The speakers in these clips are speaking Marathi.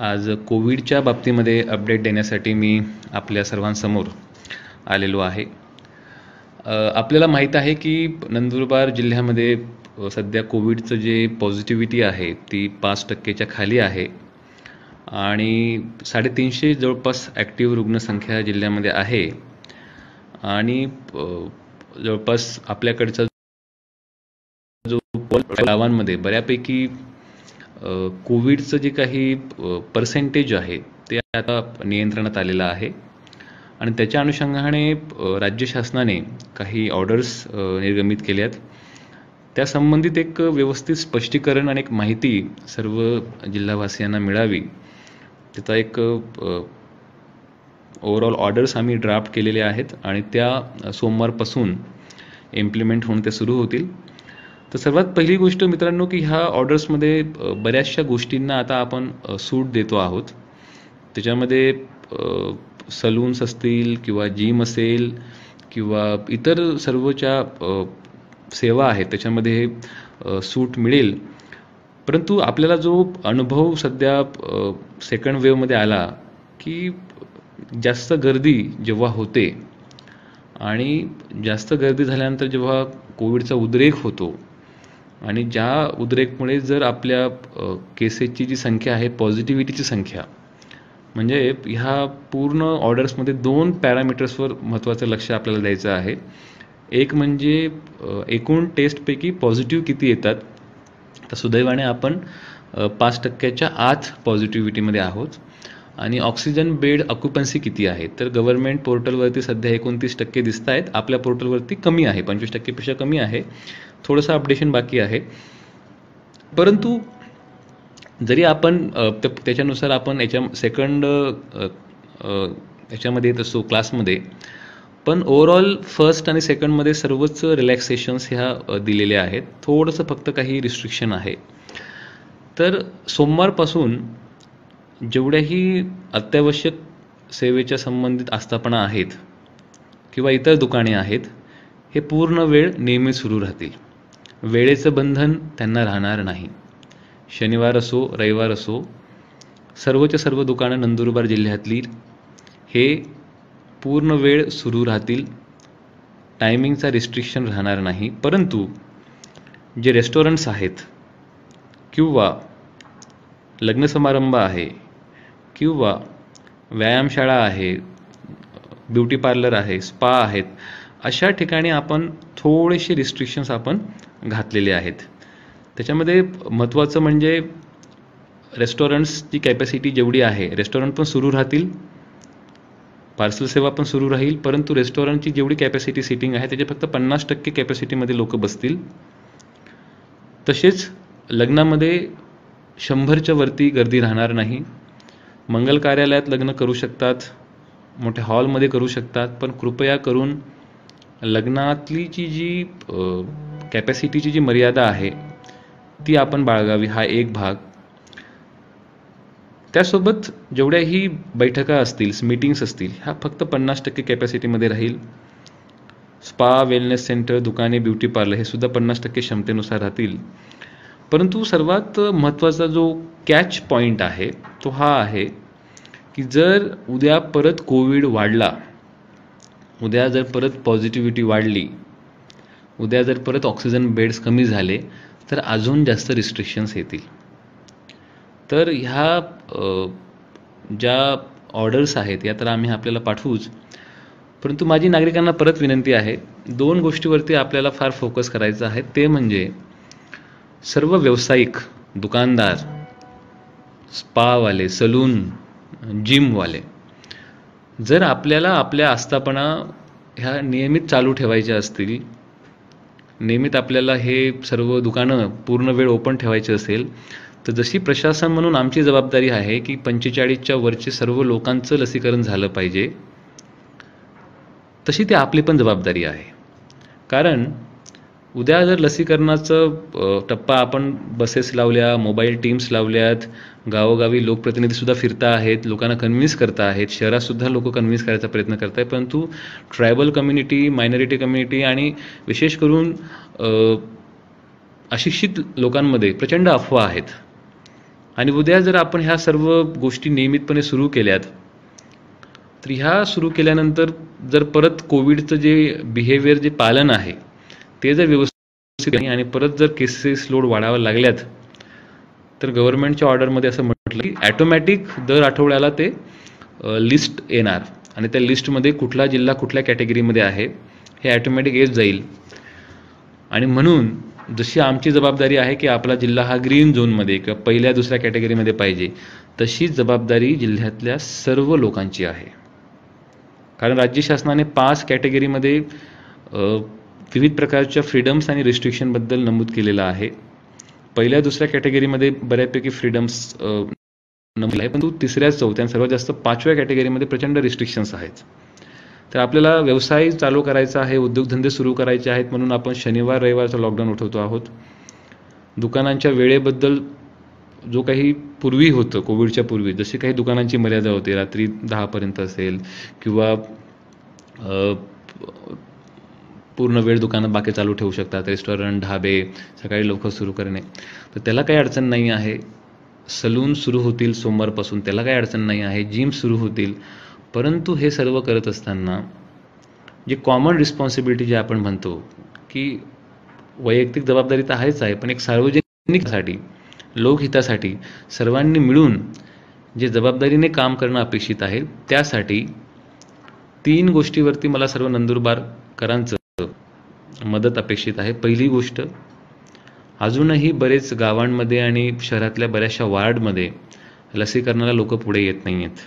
आज कोविडच्या बाबतीमध्ये अपडेट देण्यासाठी मी आपल्या सर्वांसमोर आलेलो आहे. आपल्याला माहीत आहे की नंदुरबार जिल्ह्यामध्ये सध्या कोविडचं जे पॉझिटिव्हिटी आहे ती 5% खाली आहे आणि 350 जवळपास ॲक्टिव्ह रुग्णसंख्या जिल्ह्यामध्ये आहे आणि जवळपास आपल्याकडचा जो गावांमध्ये बऱ्यापैकी कोविडचं जे काही पर्सेंटेज आहे ते आता नियंत्रणात आलेलं आहे आणि त्याच्या अनुषंगाने राज्य शासनाने काही ऑर्डर्स निर्गमित केल्यात. त्या संबंधित एक व्यवस्थित स्पष्टीकरण आणि एक माहिती सर्व जिल्हावासियांना मिळावी त्याचा एक ओव्हरऑल ऑर्डर्स आम्ही ड्राफ्ट केलेले आहेत आणि त्या सोमवारपासून इम्प्लिमेंट होऊन ते सुरू होतील. तर सर्वात पहिली गोष्ट मित्रांनो की ह्या ऑर्डर्समध्ये बऱ्याचशा गोष्टींना आता आपण सूट देतो आहोत. त्याच्यामध्ये सलून्स असतील किंवा जिम असेल किंवा इतर सर्वच्या सेवा आहेत त्याच्यामध्ये सूट मिळेल. परंतु आपल्याला जो अनुभव सध्या सेकंड वेव्हमध्ये आला की जास्त गर्दी जेव्हा होते आणि जास्त गर्दी झाल्यानंतर जेव्हा कोविडचा उद्रेक होतो आणि ज्या उद्रेकमुळे जर आपल्या केसेसची जी संख्या आहे पॉझिटिव्हिटीची संख्या म्हणजे ह्या पूर्ण ऑर्डर्समध्ये 2 पॅरामीटर्सवर महत्त्वाचं लक्ष आपल्याला द्यायचं आहे. एक म्हणजे एकूण टेस्टपैकी पॉझिटिव्ह किती येतात. तर सुदैवाने आपण 5% आत पॉझिटिव्हिटीमध्ये आहोत आणि ऑक्सिजन बेड ऑक्युपन्सी किती आहे. तर गव्हर्नमेंट पोर्टलवरती सध्या 29% दिसत आहेत. आपल्या पोर्टलवरती कमी आहे, 25%पेक्षा कमी आहे. थोडंसं अपडेशन बाकी आहे. परंतु जरी आपण त्याच्यानुसार आपण सेकंड याच्यामध्ये येत असतो क्लासमध्ये, पण ओव्हरऑल फर्स्ट आणि सेकंडमध्ये सर्वच रिलॅक्सेशन्स ह्या दिलेल्या आहेत. थोडंसं फक्त काही रिस्ट्रिक्शन आहे. तर सोमवारपासून जेवढ्याही अत्यावश्यक सेवेच्या संबंधित आस्थापना आहेत किंवा इतर दुकाने आहेत हे पूर्ण वेळ नेहमी सुरू राहतील. वेळेचं बंधन त्यांना राहणार नाही. शनिवार असो रविवार असो सर्वच्या सर्व दुकानं नंदुरबार जिल्ह्यातली हे पूर्ण वेळ सुरू राहतील. टायमिंगचा रिस्ट्रिक्शन राहणार नाही. परंतु जे रेस्टॉरंट्स आहेत किंवा लग्न समारंभ आहे किंवा व्यायामशाळा आहे, ब्युटी पार्लर आहे, स्पा आहेत, अशा ठिकाणी आपण थोडेसे रिस्ट्रिक्शन्स आपण घातलेले आहेत. त्याच्यामध्ये महत्त्वाचं म्हणजे रेस्टॉरंट्सची कॅपॅसिटी जेवढी आहे रेस्टॉरंट पण सुरू राहतील, पार्सल सेवा पण सुरू राहील. परंतु रेस्टॉरंटची जेवढी कॅपॅसिटी सिटिंग आहे त्याचे फक्त 50% कॅपॅसिटीमध्ये लोक बसतील. तसेच लग्नामध्ये 100च्या वरती गर्दी राहणार नाही. मंगल कार्यालयात लग्न करू शकतात, मोठ्या हॉलमध्ये करू शकतात, पण कृपया करून लग्नातली जी कॅपॅसिटीची जी मर्यादा आहे ती आपण बाळगावी. हा एक भाग. त्यासोबत जेवढ्याही बैठका असतील, मीटिंग्स असतील ह्या फक्त 50% कॅपॅसिटीमध्ये राहील. स्पा, वेलनेस सेंटर, दुकाने, ब्युटी पार्लर हे सुद्धा 50% क्षमतेनुसार राहतील. परंतु सर्वात महत्त्वाचा जो कॅच पॉईंट आहे तो हा आहे की जर उद्या परत कोविड वाढला, उद्या जर परत पॉझिटिव्हिटी वाढली, उद्या जर परत ऑक्सिजन बेड्स कमी झाले तर अजून जास्त रिस्ट्रिक्शन्स येतील. तर ह्या ज्या ऑर्डर्स आहेत या तर आम्ही आपल्याला पाठवूच. परंतु माझी नागरिकांना परत विनंती आहे, 2 गोष्टीवरती आपल्याला फार फोकस करायचा आहे. ते म्हणजे सर्व व्यावसायिक, दुकानदार, स्पावाले, सलून, जिमवाले जर आपल्याला आपल्या आस्थापना ह्या नियमित चालू ठेवायच्या असतील, नियमित आपल्याला हे सर्व दुकानं पूर्ण वेळ ओपन ठेवायचे असेल तर जशी प्रशासन म्हणून आमची जबाबदारी आहे की 45च्या वरचे सर्व लोकांचं लसीकरण झालं पाहिजे, तशी ती आपली पण जबाबदारी आहे. कारण उद्या जर लसीकरणाचं टप्पा आपण बसेस लावल्या, मोबाईल टीम्स लावल्यात, गावोगावी लोकप्रतिनिधीसुद्धा फिरता आहेत, लोकांना कन्व्हिन्स करता आहेत, शहरातसुद्धा लोक कन्व्हिन्स करायचा प्रयत्न करत आहेत. परंतु ट्रायबल कम्युनिटी, मायनॉरिटी कम्युनिटी आणि विशेष करून अशिक्षित लोकांमध्ये प्रचंड अफवा आहेत आणि उद्या जर आपण ह्या सर्व गोष्टी नियमितपणे सुरू केल्यात, तर ह्या सुरू केल्यानंतर जर परत कोविडचं जे बिहेवियर जे पालन आहे ते जर व्यवस्थित नाही आणि परत जर केसेस लोड वाढायला लागल्यात, तर गव्हर्नमेंटच्या ऑर्डरमध्ये असं म्हटलं की ॲटोमॅटिक दर आठवड्याला ते लिस्ट येणार आणि त्या लिस्टमध्ये कुठला जिल्हा कुठल्या कॅटेगरीमध्ये आहे हे ॲटोमॅटिक येत जाईल. आणि म्हणून जशी आमची जबाबदारी आहे की आपला जिल्हा हा ग्रीन झोनमध्ये किंवा पहिल्या दुसऱ्या कॅटेगरीमध्ये पाहिजे, तशी जबाबदारी जिल्ह्यातल्या सर्व लोकांची आहे. कारण राज्य शासनाने 5 कॅटेगरीमध्ये विविध प्रकारच्या फ्रीडम्स आणि रिस्ट्रिक्शनबद्दल नमूद केलेलं आहे. पहिल्या दुसऱ्या कॅटेगरीमध्ये बऱ्यापैकी फ्रीडम्स नमूद आहे, परंतु तिसऱ्या चौथ्या आणि सर्वात जास्त 5व्या कॅटेगरीमध्ये प्रचंड रिस्ट्रिक्शन्स आहेत. तर आपल्याला व्यवसाय चालू करायचा आहे, उद्योगधंदे सुरू करायचे आहेत, म्हणून आपण शनिवार रविवारचं लॉकडाऊन उठवतो आहोत. दुकानांच्या वेळेबद्दल जो काही पूर्वी होतं, कोविडच्या पूर्वी जशी काही दुकानांची मर्यादा होती, रात्री 10पर्यंत असेल किंवा पूर्ण वेळ दुकानं बाकी चालू ठेवू शकतात, रेस्टॉरंट ढाबे सकाळी लवकर सुरू करणे, तर त्याला काही अडचण नाही आहे. सलून सुरू होतील सोमवारपासून, त्याला काही अडचण नाही आहे. जिम सुरू होतील. परंतु हे सर्व करत असताना जे कॉमन रिस्पॉन्सिबिलिटी जे आपण म्हणतो की वैयक्तिक जबाबदारी तर आहेच आहे, पण एक सार्वजनिकसाठी लोकहितासाठी सर्वांनी मिळून जे जबाबदारीने काम करणं अपेक्षित आहे, त्यासाठी 3 गोष्टीवरती मला सर्व नंदुरबारकरांचं मदत अपेक्षित आहे. पहिली गोष्ट, अजूनही बरेच गावांमध्ये आणि शहरातल्या बऱ्याचशा वार्डमध्ये लसीकरणाला लोक पुढे येत नाही आहेत.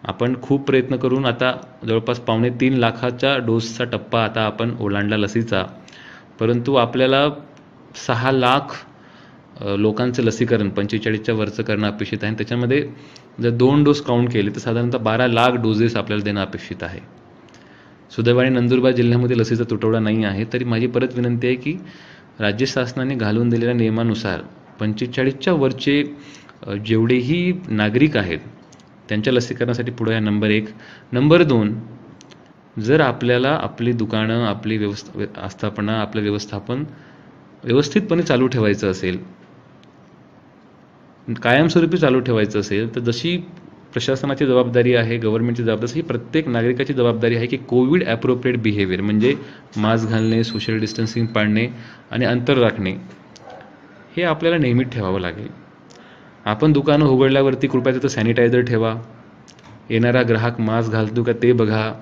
आपण खूप प्रयत्न करून आता जवळपास 2.25 लाखाच्या डोसचा टप्पा आता आपण ओलांडला लसीचा, परंतु आपल्याला 6 लाख लोकांचं लसीकरण 45च्या वरचं करणं अपेक्षित आहे. त्याच्यामध्ये जर 2 डोस काउंट केले तर साधारणतः 12 लाख डोसेस आपल्याला देणं अपेक्षित आहे. सुदैवाने नंदुरबार जिल्ह्यामध्ये लसीचा तुटवडा नाही आहे. तरी माझी परत विनंती आहे की राज्य शासनाने घालून दिलेल्या नियमानुसार 45च्या वरचे जेवढेही नागरिक आहेत त्यांच्या लसीकरणासाठी पुढे आहे. नंबर 1. नंबर 2, जर आपल्याला आपली दुकानं, आपली आस्थापना, आपलं व्यवस्थापन व्यवस्थितपणे चालू ठेवायचं असेल, कायमस्वरूपी चालू ठेवायचं असेल, तर जशी प्रशासनाची जबाबदारी आहे, गव्हर्नमेंटची जबाबदारी, ही प्रत्येक नागरिकाची जबाबदारी आहे की कोविड ॲप्रोप्रिएट बिहेवियर म्हणजे मास्क घालणे, सोशल डिस्टन्सिंग पाळणे आणि अंतर राखणे हे आपल्याला नेहमीच ठेवावं लागेल. आपण दुकानं उघडल्यावरती कृपया तिथं सॅनिटायझर ठेवा. येणारा ग्राहक मास्क घालतो का ते बघा.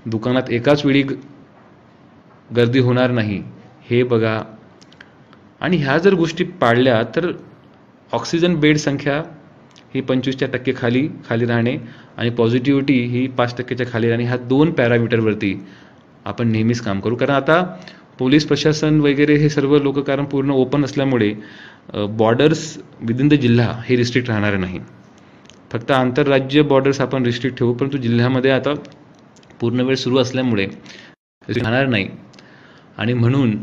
दुकानात एकाच वेळी गर्दी होणार नाही हे बघा. आणि ह्या जर गोष्टी पाळल्या तर ऑक्सिजन बेड संख्या ही 25% खाली राहणे आणि पॉझिटिव्हिटी ही 5%च्या खाली राहणे, ह्या 2 पॅरामीटरवरती आपण नेहमीच काम करू. कारण आता पोलीस प्रशासन वगैरे हे सर्व लोक, कारण पूर्ण ओपन असल्यामुळे बॉर्डर्स विदिन द जिल्हा हे रिस्ट्रिक्ट राहणार नाही. फक्त आंतरराज्य बॉर्डर्स आपण रिस्ट्रिक्ट ठेवू, परंतु जिल्ह्यामध्ये आता पूर्ण वेळ सुरू असल्यामुळे राहणार नाही. आणि म्हणून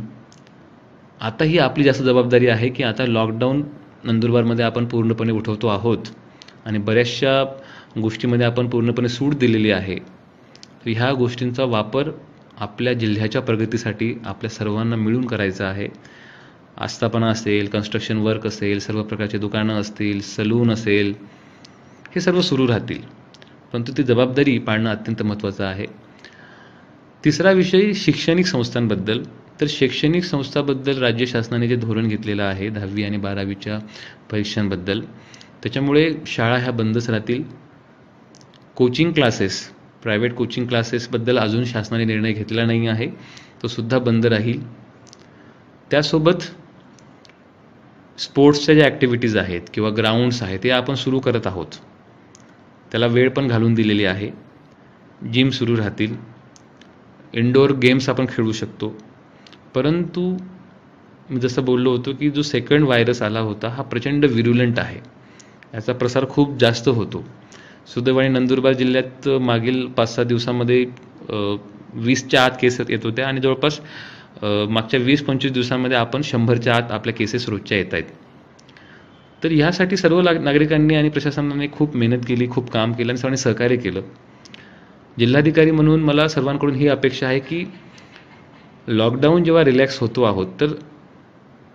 आता ही आपली जास्त जबाबदारी आहे की आता लॉकडाऊन नंदुरबारमध्ये आपण पूर्णपणे उठवतो आहोत आणि बऱ्याचशा गोष्टीमध्ये आपण पूर्णपणे सूट दिलेली आहे. तर ह्या गोष्टींचा वापर आपल्या जिल्ह्याच्या प्रगतीसाठी आपल्या सर्वांना मिळून करायचा आहे. आस्थापना असेल, कन्स्ट्रक्शन वर्क असेल, सर्व प्रकारचे दुकानं असतील, सलून असेल, हे सर्व सुरू राहतील, परंतु ती जबाबदारी पाळणं अत्यंत महत्त्वाचं आहे. तिसरा विषय शैक्षणिक संस्थांबद्दल. तर शैक्षणिक संस्थांबद्दल राज्य शासनाने जे धोरण घेतलेलं आहे 10वी आणि 12वीच्या परीक्षांबद्दल, त्याच्यामुळे शाळा ह्या बंदच राहतील. कोचिंग क्लासेस, प्रायव्हेट कोचिंग क्लासेसबद्दल अजून शासनाने निर्णय घेतलेला नाही आहे, तो सुद्धा बंद राहील. त्यासोबत स्पोर्ट्सच्या ज्या ॲक्टिव्हिटीज आहेत किंवा ग्राउंड्स आहेत ते आपण सुरू करत आहोत, त्याला वेळ पण घालून दिलेली आहे. जिम सुरू राहतील. इंडोर गेम्स आपण खेळू शकतो. परंतु मी जसं बोललो होतो की जो सेकंड व्हायरस आला होता हा प्रचंड विरुलंट आहे, याचा प्रसार खूप जास्त होतो. सुदैवाने नंदुरबार जिल्ह्यात मागील 5-6 दिवसामध्ये 20च्या आत केस येत होत्या आणि जवळपास मागच्या 20-25 दिवसांमध्ये आपण 100च्या आत आपल्या केसेस रोजच्या येत आहेत. तर ह्यासाठी सर्व नागरिकांनी आणि प्रशासनाने खूप मेहनत केली, खूप काम केलं आणि सर्वांनी सहकार्य केलं. जिल्हाधिकारी म्हणून मला सर्वांकडून ही अपेक्षा आहे की लॉकडाऊन जेव्हा रिलॅक्स होतो आहोत तर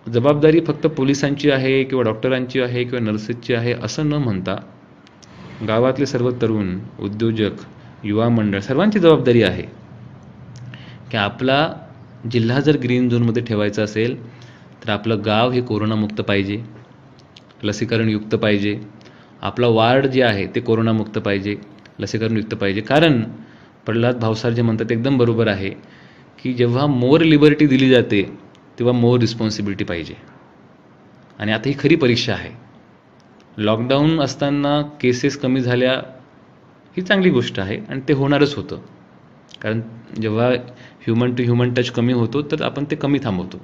जबाबदारी फक्त पोलिसांची आहे किंवा डॉक्टरांची आहे किंवा नर्सेसची आहे असं न म्हणता गावातले सर्व तरुण, उद्योजक, युवा मंडळ सर्वांची जबाबदारी आहे की आपला जिल्हा जर ग्रीन झोनमध्ये ठेवायचा असेल तर आपलं गाव हे कोरोनामुक्त पाहिजे, लसीकरणयुक्त पाहिजे, आपला वार्ड जे आहे ते कोरोनामुक्त पाहिजे, लसीकरणयुक्त पाहिजे. कारण प्रल्हाद भावसार जे म्हणतात एकदम बरोबर आहे की जेव्हा मोर लिबर्टी दिली जाते तेव्हा मोर रिस्पॉन्सिबिलिटी पाहिजे. आणि आता ही खरी परीक्षा आहे. लॉकडाऊन असताना केसेस कमी झाल्या ही चांगली गोष्ट आहे आणि ते होणारच होतं. कारण जेव्हा ह्युमन टू ह्युमन टच कमी होतो तर आपण ते कमी थांबवतो.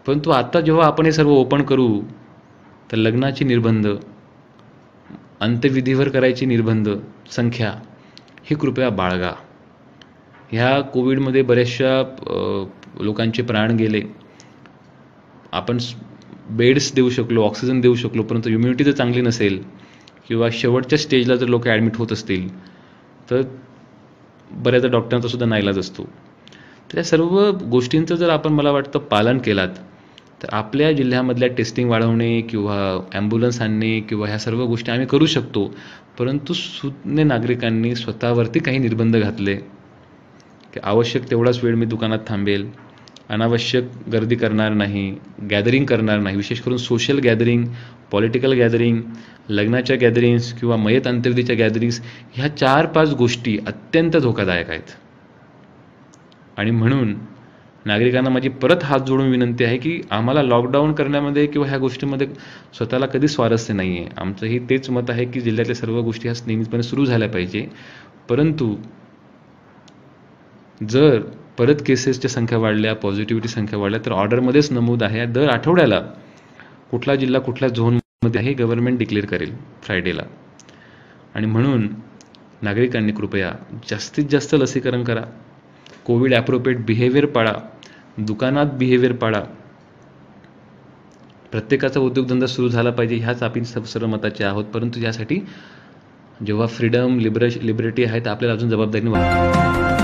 परंतु आता जेव्हा आपण हे सर्व ओपन करू तर लग्नाची निर्बंध, अंत्यविधीवर करायची निर्बंध संख्या ही कृपया बाळगा. ह्या कोविडमध्ये बऱ्याचशा लोकांचे प्राण गेले. आपण बेड्स देऊ शकलो, ऑक्सिजन देऊ शकलो, परंतु इम्युनिटी जर चांगली नसेल किंवा शेवटच्या स्टेजला जर लोक ॲडमिट होत असतील तर बऱ्याचदा डॉक्टरांचा सुद्धा नाईलाज असतो. तर या सर्व गोष्टींचं जर आपण मला वाटतं पालन केलात तर आपल्या जिल्ह्यामधल्या टेस्टिंग वाढवणे किंवा ॲम्ब्युलन्स आणणे किंवा ह्या सर्व गोष्टी आम्ही करू शकतो. परंतु सुज्ञ नागरिकांनी स्वतःवरती काही निर्बंध घातले की आवश्यक तेवढाच वेळ मी दुकानात थांबेल, अनावश्यक गर्दी करणार नाही, गॅदरिंग करणार नाही, विशेष करून सोशल गॅदरिंग, पॉलिटिकल गॅदरिंग, लग्नाच्या गॅदरिंग्स किंवा मयत अंत्यविधीच्या गॅदरिंग्स ह्या 4-5 गोष्टी अत्यंत धोकादायक आहेत. आणि म्हणून नागरिकांना माझी परत हात जोडून विनंती आहे की आम्हाला लॉकडाऊन करण्यामध्ये किंवा ह्या गोष्टीमध्ये स्वतःला कधी स्वारस्य नाही आहे. आमचंही तेच मत आहे की जिल्ह्यातल्या सर्व गोष्टी ह्या नियमितपणे सुरू झाल्या पाहिजे. परंतु जर परत केसेसच्या संख्या वाढल्या, पॉझिटिव्हिटी संख्या वाढल्या तर ऑर्डरमध्येच नमूद आहे दर आठवड्याला कुठला जिल्हा कुठल्या झोनमध्ये आहे गव्हर्नमेंट डिक्लेअर करेल फ्रायडेला. आणि म्हणून नागरिकांनी कृपया जास्तीत जास्त लसीकरण करा, कोविड ॲप्रोप्रिएट बिहेवियर पाळा, दुकानात बिहेवियर पाळा. प्रत्येकाचा उद्योगधंदा सुरू झाला पाहिजे ह्याच आपण सर्व मताचे आहोत. परंतु यासाठी जेव्हा फ्रीडम लिबरेटी आहे तर आपल्याला अजून जबाबदारीने वागणं